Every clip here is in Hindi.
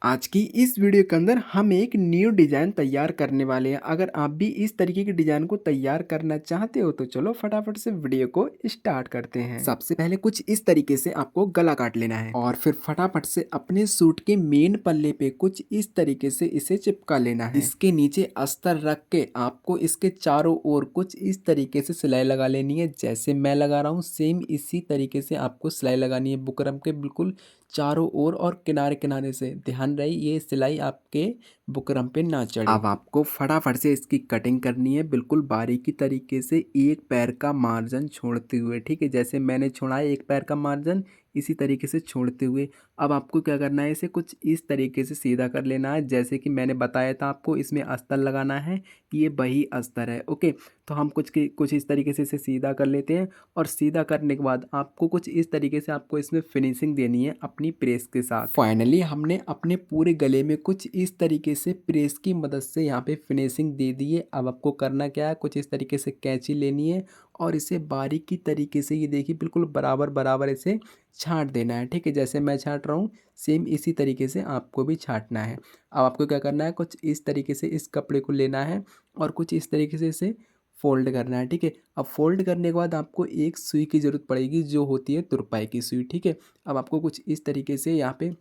आज की इस वीडियो के अंदर हम एक न्यू डिज़ाइन तैयार करने वाले हैं। अगर आप भी इस तरीके के डिज़ाइन को तैयार करना चाहते हो तो चलो फटाफट से वीडियो को स्टार्ट करते हैं। सबसे पहले कुछ इस तरीके से आपको गला काट लेना है और फिर फटाफट से अपने सूट के मेन पल्ले पे कुछ इस तरीके से इसे चिपका लेना है। इसके नीचे अस्तर रख के आपको इसके चारों ओर कुछ इस तरीके से सिलाई लगा लेनी है। जैसे मैं लगा रहा हूँ सेम इसी तरीके से आपको सिलाई लगानी है बुकरम के बिल्कुल चारों ओर और किनारे किनारे से। ध्यान रहे ये सिलाई आपके बुकरम पे ना चढ़े। अब आपको फटाफट से इसकी कटिंग करनी है बिल्कुल बारीकी तरीके से, एक पैर का मार्जिन छोड़ते हुए। ठीक है, जैसे मैंने छोड़ा है एक पैर का मार्जिन, इसी तरीके से छोड़ते हुए अब आपको क्या करना है, इसे कुछ इस तरीके से सीधा कर लेना है। जैसे कि मैंने बताया था आपको इसमें अस्तर लगाना है, ये वही अस्तर है। ओके, तो हम कुछ इस तरीके से इसे सीधा कर लेते हैं और सीधा करने के बाद आपको कुछ इस तरीके से आपको इसमें फिनिशिंग देनी है अपनी प्रेस के साथ। फाइनली हमने अपने पूरे गले में कुछ इस तरीके से प्रेस की मदद से यहाँ पे फिनिशिंग दे दी है। अब आपको करना क्या है, कुछ इस तरीके से कैंची लेनी है और इसे बारीकी तरीके से, ये देखिए बिल्कुल बराबर बराबर इसे छांट देना है। ठीक है, जैसे मैं छांट रहा हूँ सेम इसी तरीके से आपको भी छांटना है। अब आपको क्या करना है, कुछ इस तरीके से इस कपड़े को लेना है और कुछ इस तरीके से इसे फोल्ड करना है। ठीक है, अब फोल्ड करने के बाद आपको एक सुई की ज़रूरत पड़ेगी जो होती है तुरपाई की सुई। ठीक है, अब आपको कुछ इस तरीके से यहाँ पे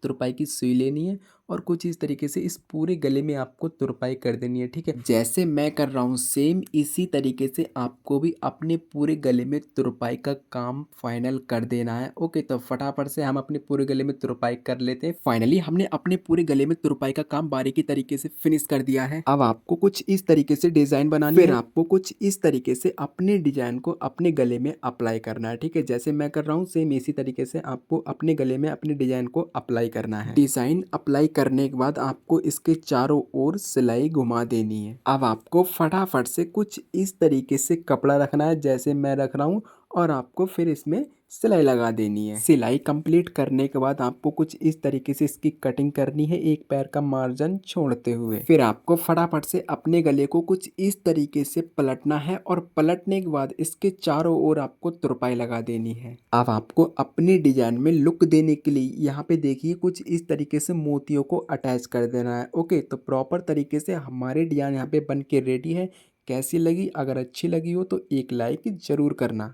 तुरपाई की सुई लेनी है और कुछ इस तरीके से इस पूरे गले में आपको तुरपाई कर देनी है। ठीक है, जैसे मैं कर रहा हूँ सेम इसी तरीके से आपको भी अपने पूरे गले में तुरपाई का काम फाइनल कर देना है। ओके, तो फटाफट से हम अपने पूरे गले में तुरपाई कर लेते हैं। फाइनली हमने अपने पूरे गले में तुरपाई का काम बारीकी तरीके से फिनिश कर दिया है। अब आपको कुछ इस तरीके से डिजाइन बनानी है, फिर आपको कुछ इस तरीके से अपने डिजाइन को अपने गले में अप्लाई करना है। ठीक है, जैसे मैं कर रहा हूँ सेम इसी तरीके से आपको अपने गले में अपने डिजाइन को अप्लाई करना है। डिजाइन अप्लाई करने के बाद आपको इसके चारों ओर सिलाई घुमा देनी है। अब आपको फटाफट से कुछ इस तरीके से कपड़ा रखना है जैसे मैं रख रहा हूँ और आपको फिर इसमें सिलाई लगा देनी है। सिलाई कंप्लीट करने के बाद आपको कुछ इस तरीके से इसकी कटिंग करनी है एक पैर का मार्जिन छोड़ते हुए। फिर आपको फटाफट से अपने गले को कुछ इस तरीके से पलटना है और पलटने के बाद इसके चारों ओर आपको तुरपाई लगा देनी है। अब आपको अपने डिजाइन में लुक देने के लिए यहाँ पे देखिए कुछ इस तरीके से मोतियों को अटैच कर देना है। ओके, तो प्रॉपर तरीके से हमारे डिजाइन यहाँ पे बन के रेडी है। कैसी लगी, अगर अच्छी लगी हो तो एक लाइक जरूर करना।